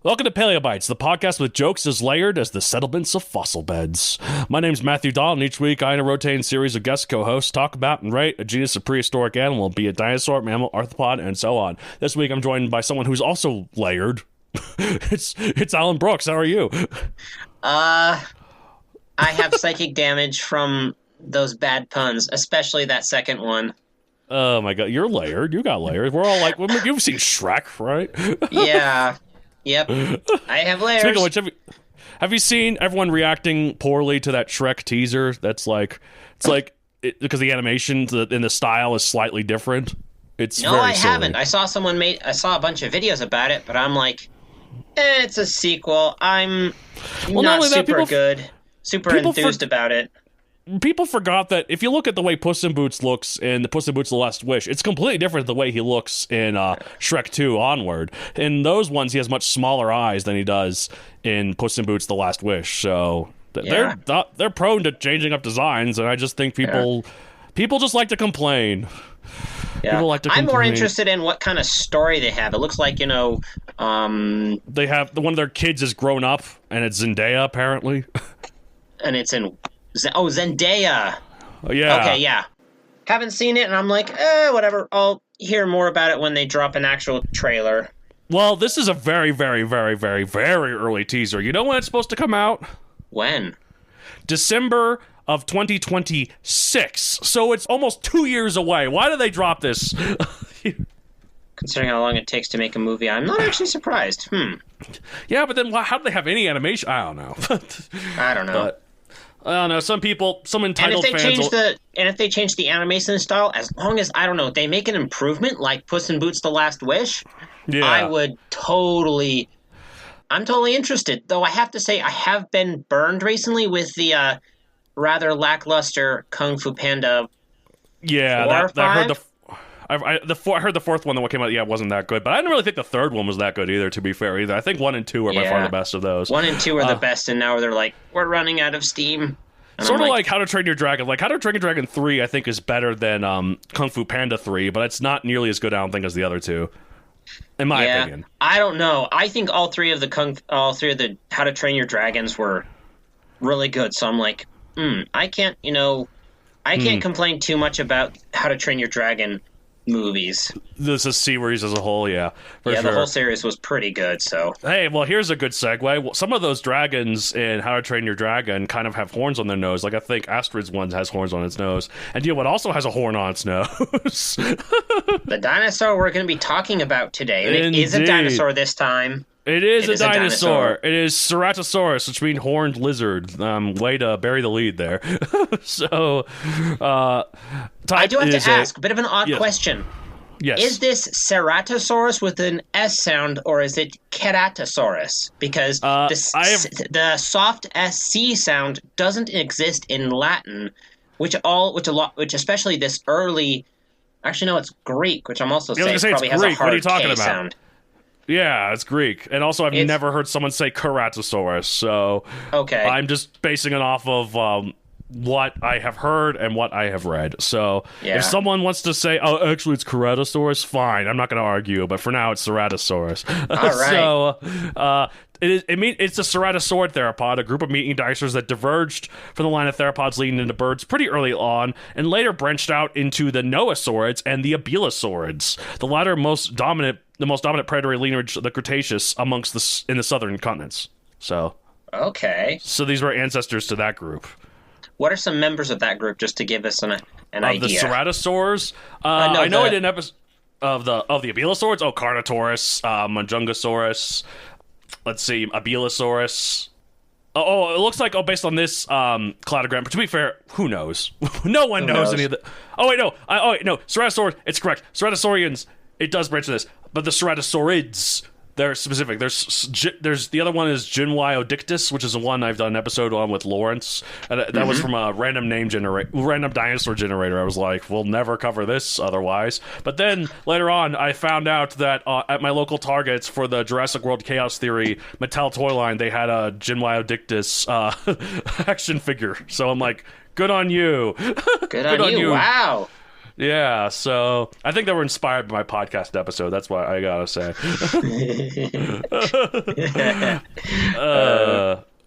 Welcome to Paleobites, the podcast with jokes as layered as the settlements of fossil beds. My name's Matthew Dahl, and each week I and a rotating series of guest co-hosts talk about and rate a genus of prehistoric animal, be it dinosaur, mammal, arthropod, and so on. This week I'm joined by someone who's also layered. It's Alan Brooks. How are you? I have psychic damage from those bad puns, especially that second one. Oh my god, you're layered. You got layered. We're all like, you've seen Shrek, right? Yeah. Yep. I have layers. Speaking of which, have you seen everyone reacting poorly to that Shrek teaser? That's like, because the animation and the style is slightly different. It's no, very I silly. haven't. I saw a bunch of videos about it, but I'm like, it's a sequel. I'm not super enthused about it. People forgot that if you look at the way Puss in Boots looks in the Puss in Boots: The Last Wish, it's completely different the way he looks in Shrek 2 onward. In those ones, he has much smaller eyes than he does in Puss in Boots: The Last Wish. So they're prone to changing up designs, and I just think people just like to complain. Yeah. People like to complain. I'm more interested in what kind of story they have. It looks like, they have one of their kids is grown up, and it's Zendaya apparently, and it's in. Zendaya. Yeah. Okay, yeah. Haven't seen it, and I'm like, whatever. I'll hear more about it when they drop an actual trailer. Well, this is a very, very, very, very, very early teaser. You know when it's supposed to come out? When? December of 2026. So it's almost 2 years away. Why do they drop this? Considering how long it takes to make a movie, I'm not actually surprised. Yeah, but then how do they have any animation? I don't know. I don't know. But, I don't know. Some entitled fans. If they change the animation style, as long as, I don't know, they make an improvement like Puss in Boots: The Last Wish, yeah. I'm totally interested. Though I have to say, I have been burned recently with the rather lackluster Kung Fu Panda. Yeah, 4 or 5? I heard the fourth one that came out. Yeah, it wasn't that good, but I didn't really think the third one was that good either. To be fair, either I think 1 and 2 are by far the best of those. 1 and 2 are the best, and now they're like, we're running out of steam. And sort of like How to Train Your Dragon. Like How to Train Your Dragon 3, I think is better than Kung Fu Panda 3, but it's not nearly as good, I don't think, as the other two. In my opinion, I don't know. I think all three of the How to Train Your Dragons were really good. So I'm like, I can't complain too much about How to Train Your Dragon movies. This is series as a whole, for sure. The whole series was pretty good, so. Hey, well, here's a good segue. Well, some of those dragons in How to Train Your Dragon kind of have horns on their nose. Like, I think Astrid's one has horns on its nose. And you know what also has a horn on its nose? The dinosaur we're going to be talking about today. And it is a dinosaur this time. It is a dinosaur. It is Ceratosaurus, which means horned lizard. Way to bury the lead there. So, I do have to ask, a bit of an odd question. Yes. Is this Ceratosaurus with an S sound, or is it Ceratosaurus? Because the soft SC sound doesn't exist in Latin, which especially this early. Actually, no, it's Greek, which I'm also saying probably has a hard K sound. Yeah, it's Greek. And also, I've never heard someone say Ceratosaurus, so okay. I'm just basing it off of what I have heard and what I have read. So if someone wants to say, oh, actually it's Ceratosaurus, fine. I'm not going to argue, but for now it's Ceratosaurus. All right. So it's a ceratosaurid theropod, a group of meat-eating dinosaurs that diverged from the line of theropods leading into birds pretty early on, and later branched out into the noasaurids and the abelosaurids. The latter the most dominant predatory lineage of the Cretaceous in the southern continents. So these were ancestors to that group. What are some members of that group, just to give us an idea? The ceratosaurs? I did an episode of the abelosaurids. Oh, Carnotaurus, Majungasaurus. Let's see, Abelosaurus. Oh, it looks like, based on this cladogram, but to be fair, who knows? No one knows any of the... Oh, wait, no. Ceratosaurus, it's correct. Ceratosaurians, it does branch to this. But the ceratosaurids, they're specific. There's the other one is Genwyodictus, which is the one I've done an episode on with Lawrence. And that was from a random dinosaur generator. I was like, we'll never cover this otherwise. But then later on, I found out that at my local Targets for the Jurassic World Chaos Theory Mattel toy line, they had a Genwyodictus action figure. So I'm like, good on you. Good on you. Wow. Yeah, so I think they were inspired by my podcast episode. That's what I gotta say.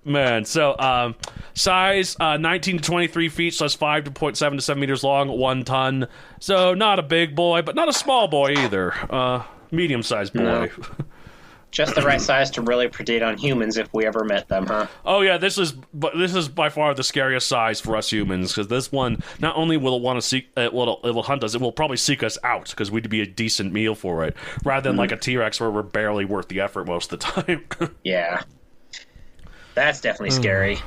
Man, so size 19 to 23 feet, so that's 5.7 to 7 meters long, 1 ton. So not a big boy, but not a small boy either. Medium-sized boy. No. Just the right size to really predate on humans if we ever met them, huh? Oh yeah, this is by far the scariest size for us humans, because this one not only will it want to seek, it will hunt us, it will probably seek us out because we'd be a decent meal for it, rather than like a T-Rex where we're barely worth the effort most of the time. Yeah, that's definitely scary.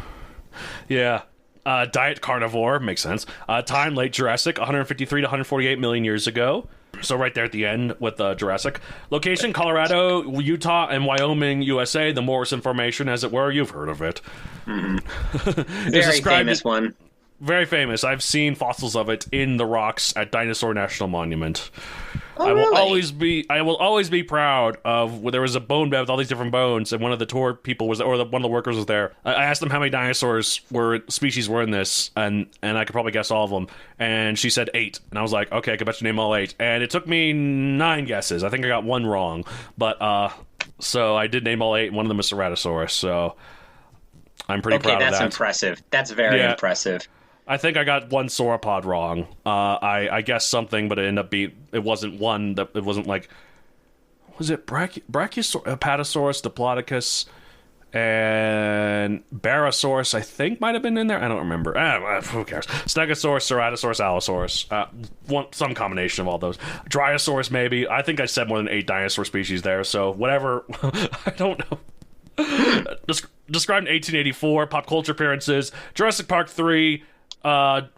Yeah. Diet carnivore, makes sense. Time, late Jurassic, 153 to 148 million years ago. So right there at the end with Jurassic. Location, Colorado, Utah, and Wyoming, USA. The Morrison Formation, as it were. You've heard of it. Mm-hmm. Very famous one. Very famous. I've seen fossils of it in the rocks at Dinosaur National Monument. Oh, I will really? always be proud of there was a bone bed with all these different bones, and one of the tour people was, or one of the workers was there. I asked them how many species were in this, and I could probably guess all of them. And she said 8, and I was like, okay, I could bet you name all 8. And it took me 9 guesses. I think I got 1 wrong, but so I did name all 8. And one of them is Ceratosaurus. So I'm pretty proud of that. Okay, that's impressive. That's very impressive. I think I got 1 sauropod wrong. I guessed something, but it ended up it wasn't one. It wasn't like, was it Brachiosaurus, Apatosaurus, Diplodocus, and Barosaurus? I think might have been in there. I don't remember. Who cares? Stegosaurus, Ceratosaurus, Allosaurus. Some combination of all those. Dryosaurus, maybe. I think I said more than 8 dinosaur species there. So whatever. I don't know. Described in 1884. Pop culture appearances. Jurassic Park 3.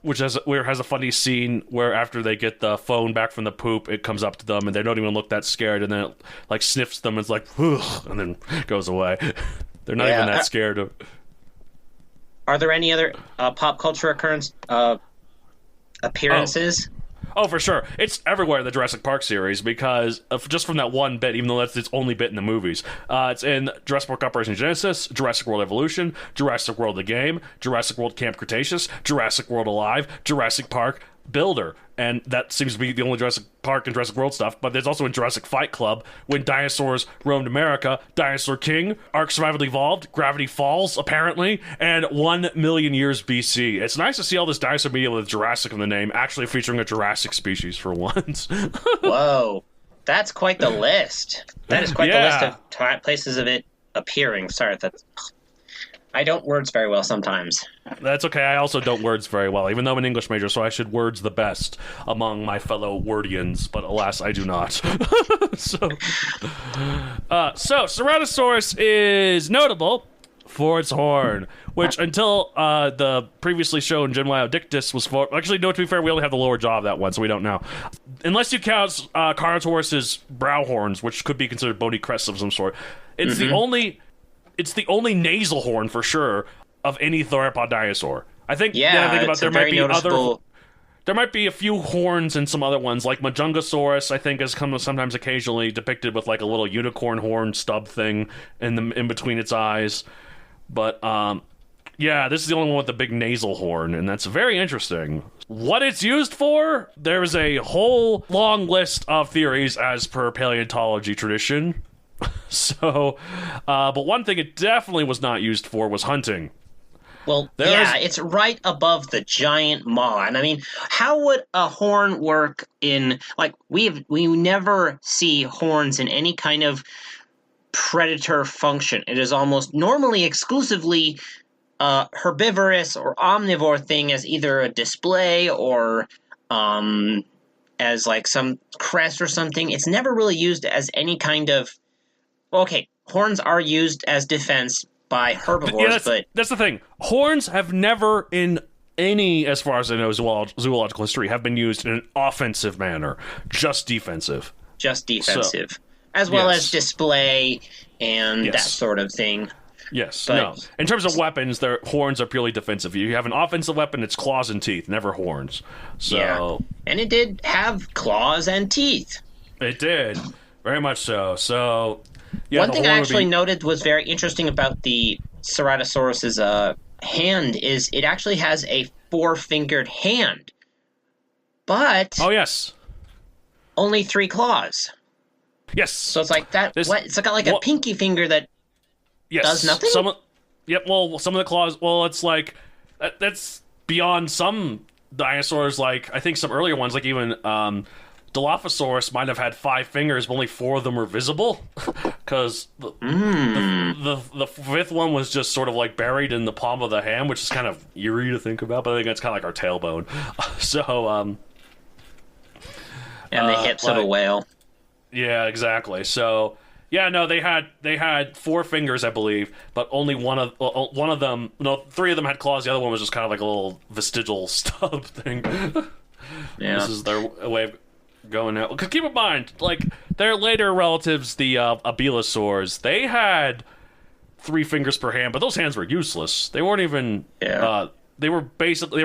Which has a funny scene where after they get the phone back from the poop, it comes up to them and they don't even look that scared, and then it like sniffs them and it's like, and then goes away. They're not even that scared of. Are there any other pop culture appearances? Oh, for sure. It's everywhere in the Jurassic Park series because just from that one bit, even though that's its only bit in the movies. It's in Jurassic Park Operation Genesis, Jurassic World Evolution, Jurassic World the Game, Jurassic World Camp Cretaceous, Jurassic World Alive, Jurassic Park Builder. And that seems to be the only Jurassic Park and Jurassic World stuff, but there's also in Jurassic Fight Club, When Dinosaurs Roamed America, Dinosaur King, Ark Survival Evolved, Gravity Falls, apparently, and 1 million years BC. It's nice to see all this dinosaur media with Jurassic in the name actually featuring a Jurassic species for once. Whoa. That's quite the list. That is quite the list of places of it appearing. Sorry, I don't words very well sometimes. That's okay. I also don't words very well, even though I'm an English major, so I should words the best among my fellow wordians, but alas, I do not. So Ceratosaurus is notable for its horn, which until the previously shown Genmaiodictus was for... Actually, no, to be fair, we only have the lower jaw of that one, so we don't know. Unless you count Carnotaurus's brow horns, which could be considered bony crests of some sort. It's the only... It's the only nasal horn, for sure, of any theropod dinosaur. I think, I think about there might be noticeable... There might be a few horns in some other ones, like Majungasaurus, I think, has come sometimes occasionally depicted with like a little unicorn horn stub thing in between its eyes. But, this is the only one with the big nasal horn, and that's very interesting. What it's used for? There's a whole long list of theories as per paleontology tradition. So, but one thing it definitely was not used for was hunting. Well, it's right above the giant maw. And I mean, how would a horn work in, like, we never see horns in any kind of predator function. It is almost normally exclusively herbivorous or omnivore thing as either a display or as like some crest or something. It's never really used as any kind of... Okay, horns are used as defense by herbivores, but... That's the thing. Horns have never, in any, as far as I know, zoological history, have been used in an offensive manner. Just defensive. Just defensive. So, as well as display and that sort of thing. Yes, no. In terms of weapons, their horns are purely defensive. You have an offensive weapon, it's claws and teeth, never horns. So... Yeah. And it did have claws and teeth. It did. Very much so. So... Yeah, one thing I actually noted was very interesting about the Ceratosaurus's hand is it actually has a 4-fingered hand. but oh yes, only 3 claws. Yes. So it's like that. It's got like a pinky finger that does nothing. Well, some of the claws. Well, it's like that's beyond some dinosaurs. Like I think some earlier ones, like even Dilophosaurus, might have had 5 fingers, but only 4 of them were visible, because the 5th one was just sort of like buried in the palm of the hand, which is kind of eerie to think about. But I think that's kind of like our tailbone. So and the hips of a whale. Yeah, exactly. So, yeah, no, they had 4 fingers, I believe, but only one of them. No, 3 of them had claws. The other one was just kind of like a little vestigial stub thing. Yeah, this is their way of going out. Because keep in mind, like their later relatives, the Allosaurus, they had 3 fingers per hand, but those hands were useless. They weren't even. Yeah. They were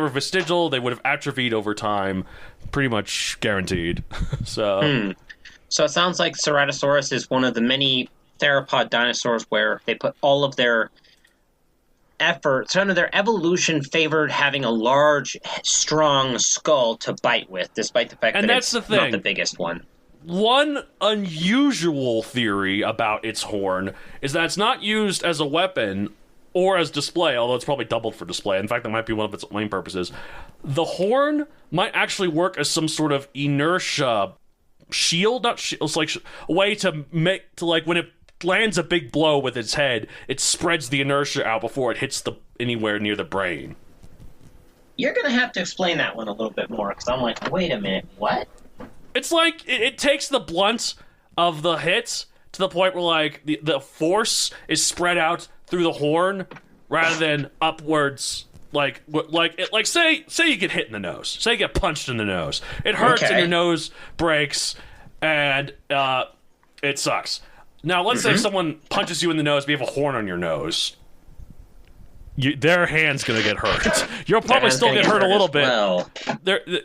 vestigial. They would have atrophied over time, pretty much guaranteed. So. So it sounds like Ceratosaurus is one of the many theropod dinosaurs where they put all of their efforts, kind of their evolution favored having a large, strong skull to bite with, despite the fact that it's not the biggest one. One unusual theory about its horn is that it's not used as a weapon or as display, although it's probably doubled for display. In fact, that might be one of its main purposes. The horn might actually work as some sort of inertia shield, it's like a way to make to like when it lands a big blow with its head, it spreads the inertia out before it hits anywhere near the brain. You're gonna have to explain that one a little bit more, because I'm like, wait a minute, what? It's like it takes the blunt of the hits to the point where like the force is spread out through the horn rather than upwards. Like say you get hit in the nose. Say you get punched in the nose. It hurts and your nose breaks, and it sucks. Now, let's say someone punches you in the nose, but you have a horn on your nose. Their hand's gonna get hurt. You'll probably still get hurt a little bit. Well.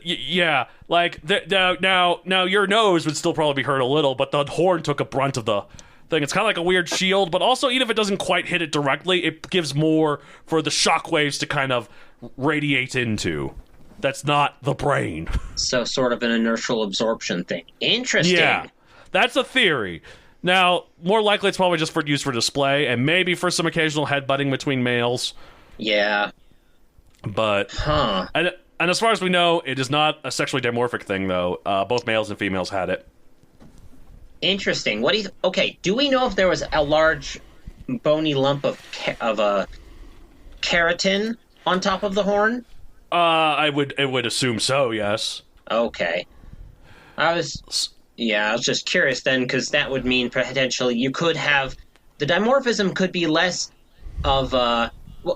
Yeah, like now your nose would still probably be hurt a little, but the horn took a brunt of the thing. It's kind of like a weird shield, but also even if it doesn't quite hit it directly, it gives more for the shockwaves to kind of radiate into. That's not the brain. So sort of an inertial absorption thing. Interesting. Yeah, that's a theory. Now, more likely it's probably just used for display, and maybe for some occasional headbutting between males. Yeah. But, and as far as we know, it is not a sexually dimorphic thing, though. Both males and females had it. Interesting. What do you? Okay. Do we know if there was a large, bony lump of keratin on top of the horn? I would assume so. Yes. Okay. I was just curious then, because that would mean potentially you could have the dimorphism could be less of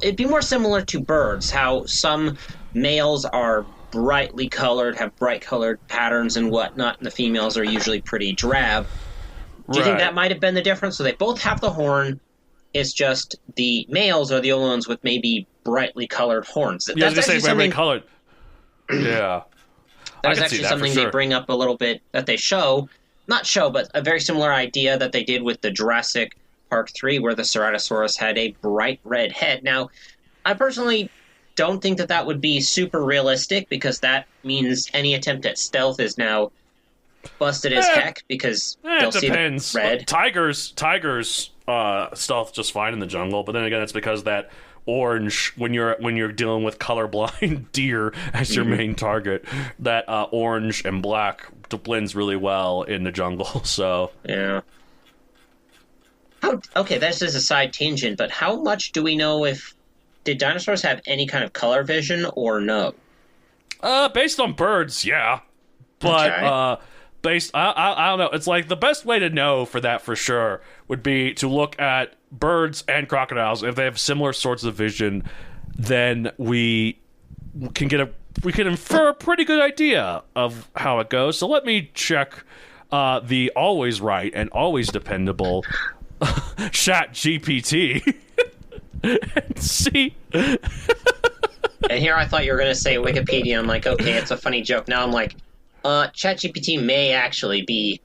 it'd be more similar to birds. How some males are brightly colored, have bright colored patterns and whatnot, and the females are usually pretty drab. Do you think that might have been the difference? So they both have the horn. It's just the males are the only ones with maybe brightly colored horns. Yeah, I was going to say brightly colored. Yeah. That was actually something they bring up a little bit, that they but a very similar idea that they did with the Jurassic Park 3, where the Ceratosaurus had a bright red head. Now, I personally don't think that would be super realistic, because that means any attempt at stealth is now busted as heck, because they'll see the red. Tigers stealth just fine in the jungle, but then again, it's because that orange, when you're dealing with colorblind deer as your main target, that orange and black blends really well in the jungle. So yeah. Okay, that's just a side tangent, but how much do we know did dinosaurs have any kind of color vision or no? Based on birds, yeah, but I don't know. It's like the best way to know for that for sure would be to look at birds and crocodiles. If they have similar sorts of vision, then we can infer a pretty good idea of how it goes. So let me check the always right and always dependable Chat GPT and see. And here I thought you were going to say Wikipedia. I'm like, okay, it's a funny joke. Now I'm like, ChatGPT may actually be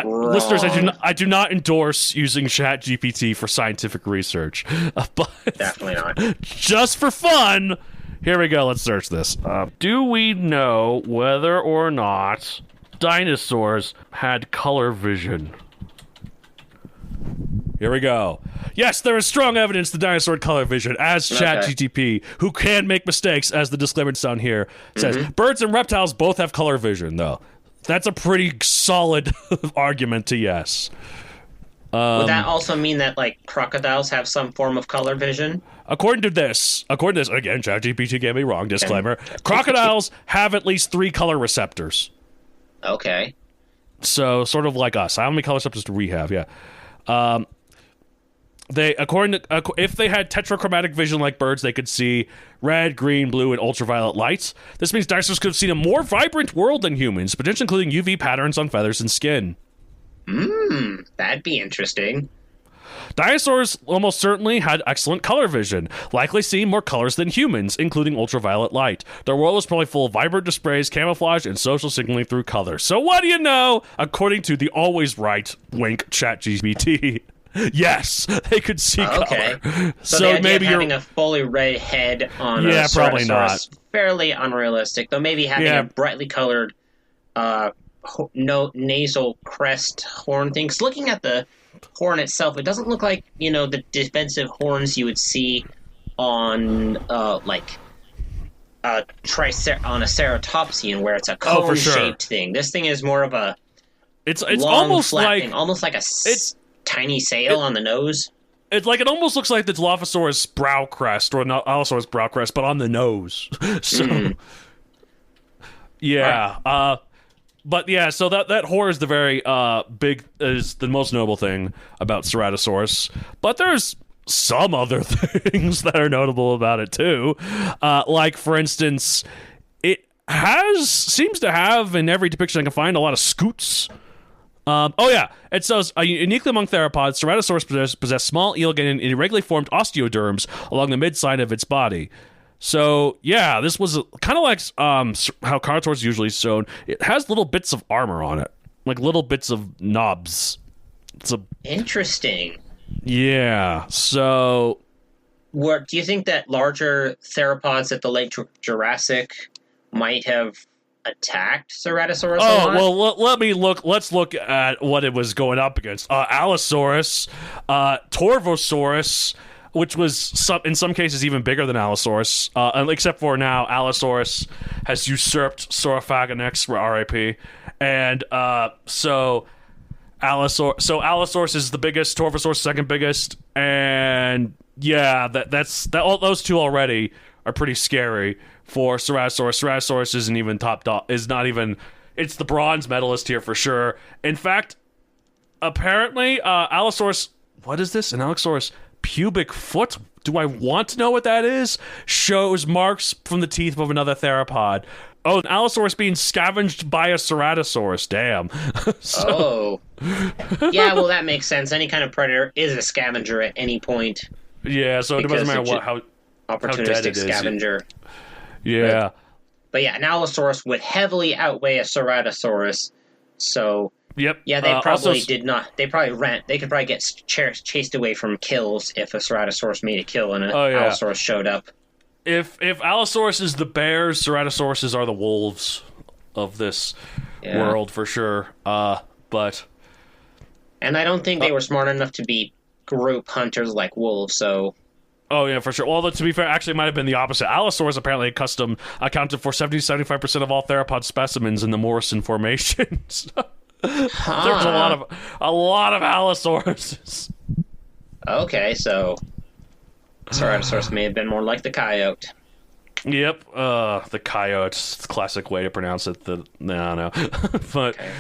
listeners, I do not endorse using ChatGPT for scientific research, but definitely not. Just for fun, Here we go. Let's search this. Do we know whether or not dinosaurs had color vision? Here we go. Yes, there is strong evidence the dinosaur had color vision, as ChatGTP, who can make mistakes, as the disclaimer down here says. Birds and reptiles both have color vision, though. That's a pretty solid argument to yes. Would that also mean that, like, crocodiles have some form of color vision? According to this, again, ChatGPT gave me wrong, disclaimer. Crocodiles have at least 3 color receptors. Okay. So, sort of like us. How many color receptors do we have? Yeah. If they had tetrachromatic vision like birds, they could see red, green, blue, and ultraviolet lights. This means dinosaurs could have seen a more vibrant world than humans, potentially including UV patterns on feathers and skin. That'd be interesting. Dinosaurs almost certainly had excellent color vision, likely seeing more colors than humans, including ultraviolet light. Their world was probably full of vibrant displays, camouflage, and social signaling through color. So what do you know? According to the always right wink ChatGPT, yes, they could see color. So the idea maybe of having a fully red head on a probably not. Fairly unrealistic, though maybe having a brightly colored nasal crest horn thing. 'Cause looking at the horn itself, it doesn't look like, the defensive horns you would see on on a ceratopsian, where it's a cone-shaped thing. This thing is more of a it's almost like thing, almost like a tiny sail on the nose. It almost looks like the Dilophosaurus brow crest, or not Allosaurus brow crest, but on the nose. So yeah. Right. But yeah, so that horn is the very is the most notable thing about Ceratosaurus. But there's some other things that are notable about it too. Like, for instance, it seems to have, in every depiction I can find, a lot of scoots. It says, uniquely among theropods, Ceratosaurus possessed small, elongated, and irregularly formed osteoderms along the mid-side of its body. So, yeah, this was kind of like how Carnotaurus is usually shown. It has little bits of armor on it, like little bits of knobs. Interesting. Yeah, so... Do you think that larger theropods at the Late Jurassic might have attacked Ceratosaurus a lot? Well, let's look at what it was going up against. Allosaurus, Torvosaurus, which was in some cases even bigger than Allosaurus, except for now Allosaurus has usurped Saurophaganax, RIP, and so Allosaurus is the biggest, Torvosaurus second biggest, and yeah, all those two already are pretty scary for Ceratosaurus. Ceratosaurus isn't even top dog. It's the bronze medalist here for sure. In fact, apparently, Allosaurus. What is this? An Allosaurus pubic foot? Do I want to know what that is? Shows marks from the teeth of another theropod. Oh, an Allosaurus being scavenged by a Ceratosaurus. Damn. Yeah, well, that makes sense. Any kind of predator is a scavenger at any point. Yeah, so it doesn't matter how opportunistic scavenger. Yeah. But yeah, an Allosaurus would heavily outweigh a Ceratosaurus. So yep. Yeah, they probably did not. They could probably get chased away from kills if a Ceratosaurus made a kill and Allosaurus showed up. If Allosaurus is the bears, Ceratosauruses are the wolves of this world for sure. But and I don't think they were smart enough to be group hunters like wolves. So. Oh, yeah, for sure. Well, to be fair, actually, it might have been the opposite. Allosaurus apparently accounted for 70-75% of all theropod specimens in the Morrison Formation. There's a lot of Allosauruses. Okay, so Ceratosaurus may have been more like the coyote. Yep, the coyote. Classic way to pronounce it. No. But... Okay.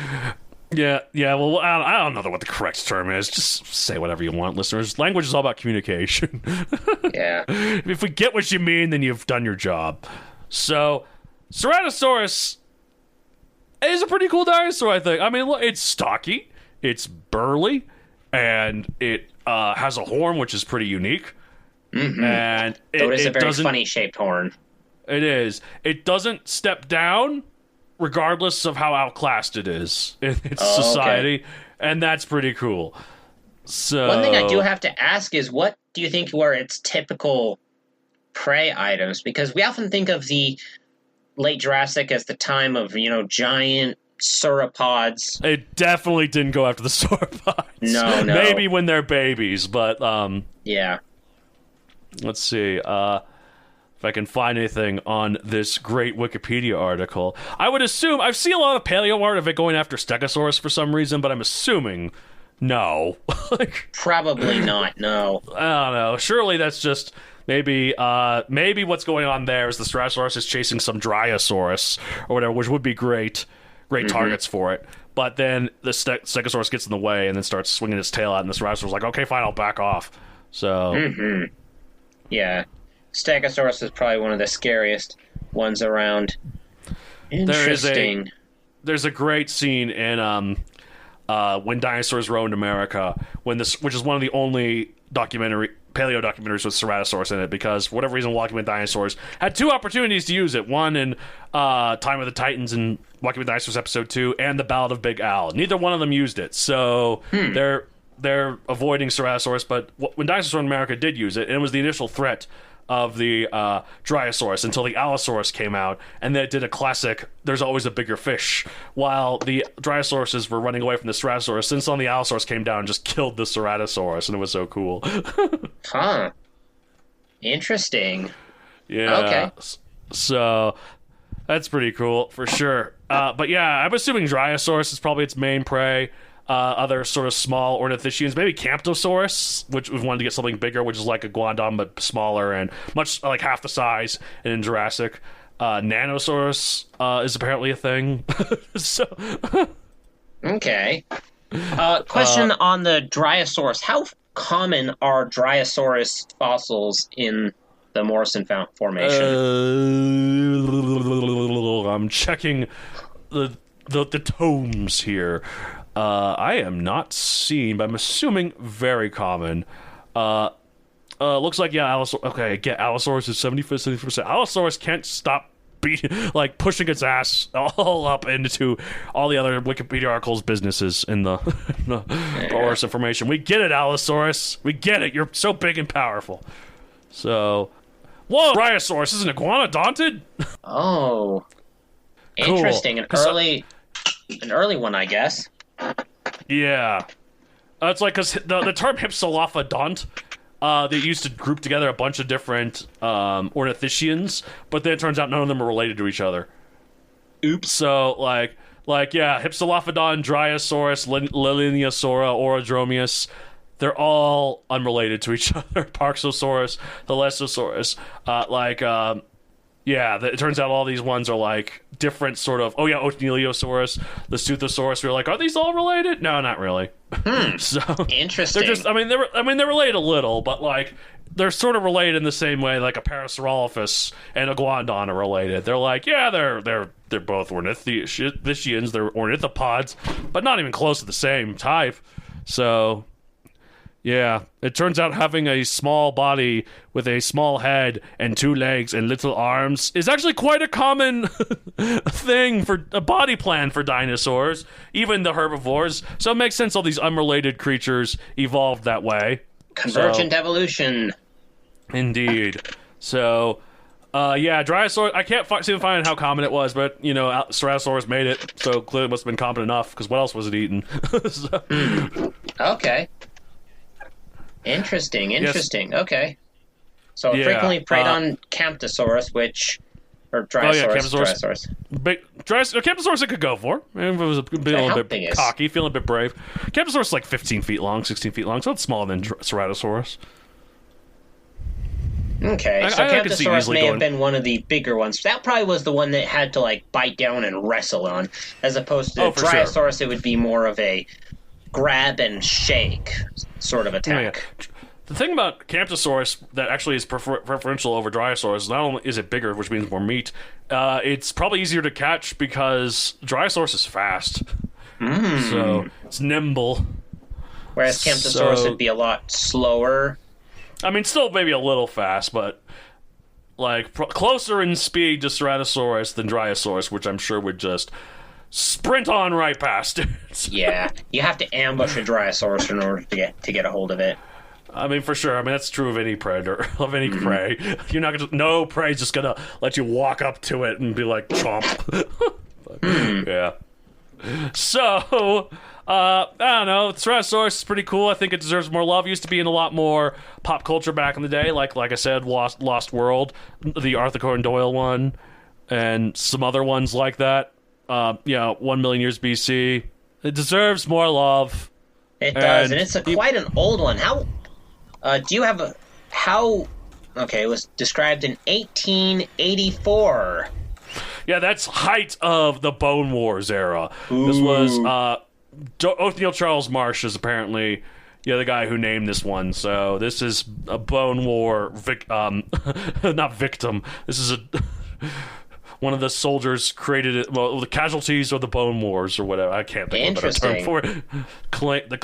Yeah, well, I don't know what the correct term is. Just say whatever you want, listeners. Language is all about communication. Yeah. If we get what you mean, then you've done your job. So, Ceratosaurus is a pretty cool dinosaur, I think. I mean, look, it's stocky, it's burly, and it has a horn, which is pretty unique. Mm-hmm. And it is a very funny-shaped horn. It is. It doesn't step down, regardless of how outclassed it is in its society, and that's pretty cool. So one thing I do have to ask is, what do you think were its typical prey items, because we often think of the Late Jurassic as the time of, giant sauropods. It definitely didn't go after the sauropods. No. Maybe when they're babies, but yeah. Let's see if I can find anything on this great Wikipedia article. I would assume I've seen a lot of paleo art of it going after Stegosaurus for some reason, but I'm assuming no. Probably not. No. I don't know. Surely that's just maybe what's going on there is the Ceratosaurus is chasing some Dryosaurus or whatever, which would be great targets for it. But then the Stegosaurus gets in the way and then starts swinging his tail out, and the Ceratosaurus is like, okay, fine, I'll back off. So. Yeah. Stegosaurus is probably one of the scariest ones around. Interesting. There's a great scene in When Dinosaurs Roamed America, which is one of the only paleo documentaries with Ceratosaurus in it, because for whatever reason Walking with Dinosaurs had two opportunities to use it. One in Time of the Titans and Walking with Dinosaurs Episode 2, and The Ballad of Big Al. Neither one of them used it, so they're avoiding Ceratosaurus, but When Dinosaurs Roamed America did use it, and it was the initial threat of the Dryosaurus until the Allosaurus came out, and then it did a classic "there's always a bigger fish," while the Dryosauruses were running away from the Ceratosaurus. Since then, the Allosaurus came down and just killed the Ceratosaurus, and it was so cool. Huh. Interesting. Yeah. Okay. So that's pretty cool for sure. But yeah, I'm assuming Dryosaurus is probably its main prey. Other sort of small ornithischians, maybe Camptosaurus, which we wanted to get something bigger, which is like a guandon but smaller and much like half the size in Jurassic. Nanosaurus is apparently a thing. So okay. Question on the Dryosaurus. How common are Dryosaurus fossils in the Morrison Formation? I'm checking the tomes here. I am not seeing, but I'm assuming very common. Looks like, yeah, Allosaurus. Okay, get Allosaurus is 70%. Allosaurus can't stop pushing its ass all up into all the other Wikipedia articles' businesses in the Morrison Information. We get it, Allosaurus. We get it. You're so big and powerful. So, whoa, Dryosaurus is an iguanodontid? Oh, interesting. Cool. An early one, I guess. Yeah. It's like, because the term Hypsilophodont, they used to group together a bunch of different ornithischians, but then it turns out none of them are related to each other. Oops. So, yeah, Hypsilophodon, Dryosaurus, Lilineosaura, Orodromius, they're all unrelated to each other. Parksosaurus, Thalesosaurus, yeah, it turns out all these ones are like different sort of. Oh yeah, Otniliosaurus, the Suthosaurus. We're like, are these all related? No, not really. So interesting. They're just. They're related a little, but like they're sort of related in the same way like a Parasaurolophus and a Guandon are related. They're like, yeah, they're both ornithischians. They're ornithopods, but not even close to the same type. So. Yeah, it turns out having a small body with a small head and 2 legs and little arms is actually quite a common thing for a body plan for dinosaurs, even the herbivores. So it makes sense all these unrelated creatures evolved that way. Convergent evolution. Indeed. So, yeah, Dryosaurus, I can't seem to find how common it was, but, Ceratosaurus made it, so clearly it must have been common enough, because what else was it eating? Okay. Interesting. Yes. Okay. So frequently preyed on Camptosaurus, or Dryosaurus. Camptosaurus it could go for. If it was a little bit cocky, feeling a bit brave. Camptosaurus is like 15 feet long, 16 feet long, so it's smaller than Ceratosaurus. Okay, so Camptosaurus may have been one of the bigger ones. That probably was the one that had to bite down and wrestle on, as opposed to Dryosaurus. Sure. It would be more of a grab and shake sort of attack. Yeah. The thing about Camptosaurus that actually is preferential over Dryosaurus is not only is it bigger, which means more meat, it's probably easier to catch because Dryosaurus is fast. So it's nimble. Whereas Camptosaurus would be a lot slower. I mean, still maybe a little fast, but closer in speed to Ceratosaurus than Dryosaurus, which I'm sure would just sprint on right past it. Yeah, you have to ambush a Dryosaurus in order to get a hold of it. I mean, for sure. I mean, that's true of any predator, of any prey. You're not gonna. No prey's just gonna let you walk up to it and be like, chomp. But, yeah. So, I don't know. Ceratosaurus is pretty cool. I think it deserves more love. It used to be in a lot more pop culture back in the day, like I said, Lost World, the Arthur Conan Doyle one, and some other ones like that. 1 million years BC. It deserves more love. It does, and it's quite an old one. How? Do you have a how? Okay, it was described in 1884. Yeah, that's height of the Bone Wars era. Ooh. This was Othniel Charles Marsh is apparently the guy who named this one. So this is a Bone War not victim. This is one of the soldiers created it. Well, the casualties of the Bone Wars or whatever. I can't think of a better term for it. Claimed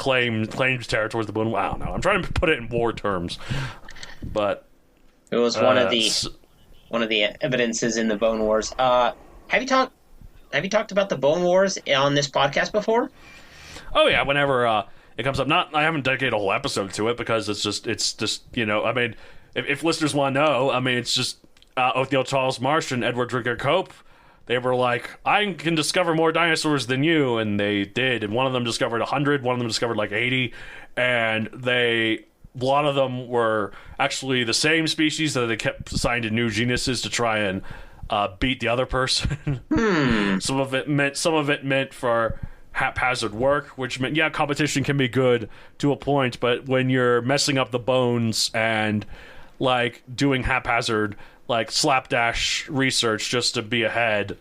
territories of the Bone War. I don't know. I'm trying to put it in war terms, but it was one of the evidences in the Bone Wars. Have you talked about the Bone Wars on this podcast before? Oh yeah, whenever it comes up. I haven't dedicated a whole episode to it because it's just I mean, if listeners want to know, I mean, it's just Othniel Charles Marsh and Edward Drinker Cope. They were like, I can discover more dinosaurs than you, and they did. And one of them discovered 100, one of them discovered like 80, and a lot of them were actually the same species that they kept assigned to new genuses to try and beat the other person. Some of it meant for haphazard work, which meant competition can be good to a point, but when you're messing up the bones and like doing haphazard like slapdash research just to be ahead,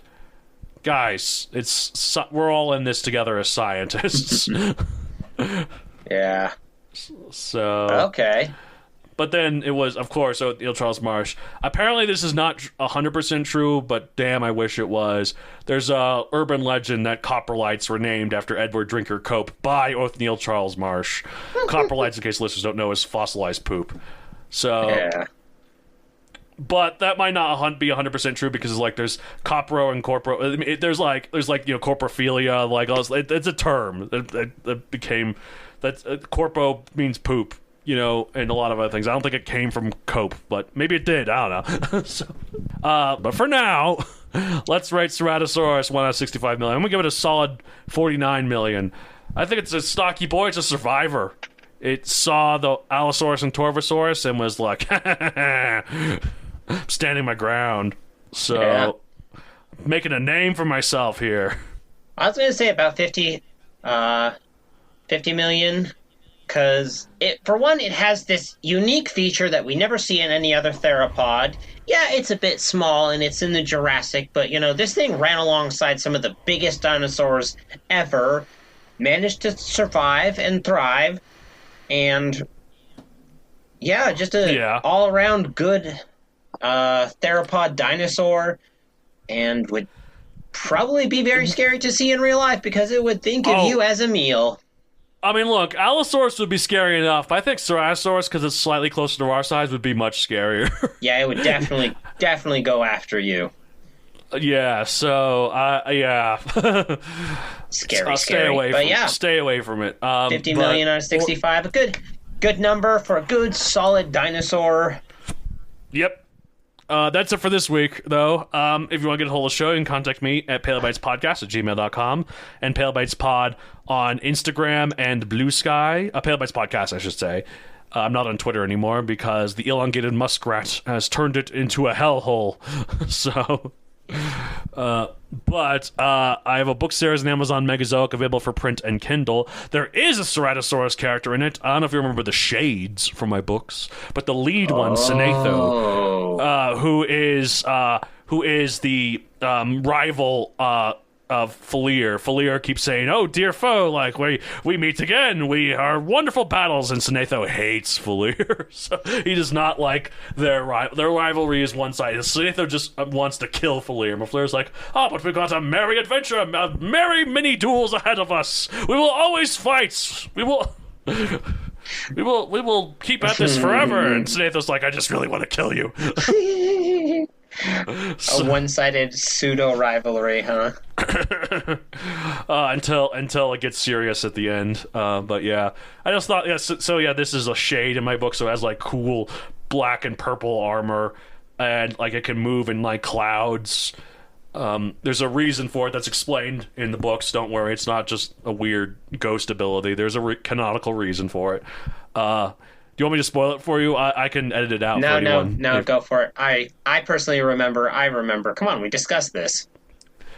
guys, we're all in this together as scientists. Yeah. So okay. But then it was, of course, Othniel Charles Marsh. Apparently this is not 100% true, but damn, I wish it was. There's a urban legend that coprolites were named after Edward Drinker Cope by Othniel Charles Marsh. Coprolites, in case listeners don't know, is fossilized poop. So, yeah. But that might not be 100% true because like there's copro and corpro. I mean, there's corpophilia. Like it's a term that became that corpo means poop. In a lot of other things. I don't think it came from Cope, but maybe it did. I don't know. So, but for now, let's rate Ceratosaurus 1 out of 65 million. I'm going to give it a solid 49 million. I think it's a stocky boy. It's a survivor. It saw the Allosaurus and Torvosaurus and was like, standing my ground. So, making a name for myself here. I was going to say about 50 million. Because, for one, it has this unique feature that we never see in any other theropod. Yeah, it's a bit small, and it's in the Jurassic, but, this thing ran alongside some of the biggest dinosaurs ever, managed to survive and thrive, and, just all-around good theropod dinosaur, and would probably be very scary to see in real life, because it would think of you as a meal. I mean, look, Allosaurus would be scary enough, but I think Ceratosaurus, because it's slightly closer to our size, would be much scarier. Yeah, it would definitely go after you. Yeah, so, Scary. Stay away from it. 50 million out of 65, a good number for a good, solid dinosaur. Yep. That's it for this week, though. If you want to get a hold of the show, you can contact me at palebytespodcast@gmail.com and palebytespod on Instagram and Blue Sky. Palebytes Podcast, I should say. I'm not on Twitter anymore because the elongated muskrat has turned it into a hellhole. So, but I have a book series on Amazon Megazoic available for print and Kindle. There is a Ceratosaurus character in it. I don't know if you remember the shades from my books, but the lead one, Sinatho, who is the rival of Faleer. Faleer keeps saying, "Oh, dear foe, like we meet again. We are wonderful battles." And Sinatho hates Faleer, so he does not like their rivalry is one-sided. Sinatho just wants to kill Faleer. And Faleer's like, "Oh, but we've got a merry adventure, merry mini duels ahead of us. We will always fight. We will keep at this forever." And Sinatho's like, "I just really want to kill you." A one-sided pseudo rivalry, huh? Until it gets serious at the end. But yeah, I just thought, so yeah, this is a shade in my book, so it has like cool black and purple armor, and like it can move in like clouds. There's a reason for it that's explained in the books. Don't worry, it's not just a weird ghost ability. There's a canonical reason for it. Do you want me to spoil it for you? I can edit it out for anyone. No, go for it. I personally remember. Come on, we discussed this.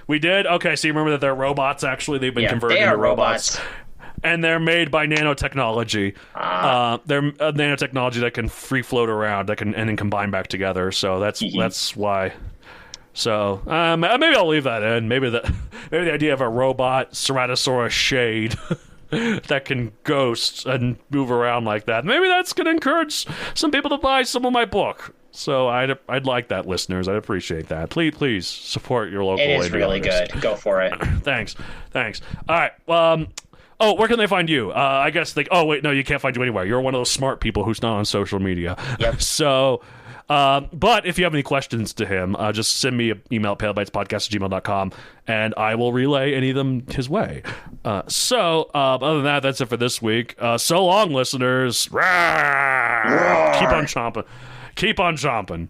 We did? Okay, so you remember that they're robots, actually? They've been converted into robots. And they're made by nanotechnology. They're a nanotechnology that can free float around, and then combine back together. So that's why. So maybe I'll leave that in. Maybe the idea of a robot Ceratosaurus shade that can ghost and move around like that, maybe that's going to encourage some people to buy some of my book. So I'd like that, listeners. I'd appreciate that. Please support your local. It is really good. Go for it. Thanks. All right. Oh, where can they find you? I guess oh wait, no, you can't find you anywhere. You're one of those smart people who's not on social media. Yep. So. But if you have any questions to him, just send me an email at palebytespodcast@gmail.com, and I will relay any of them his way. So other than that, that's it for this week. So long, listeners. Keep on chomping.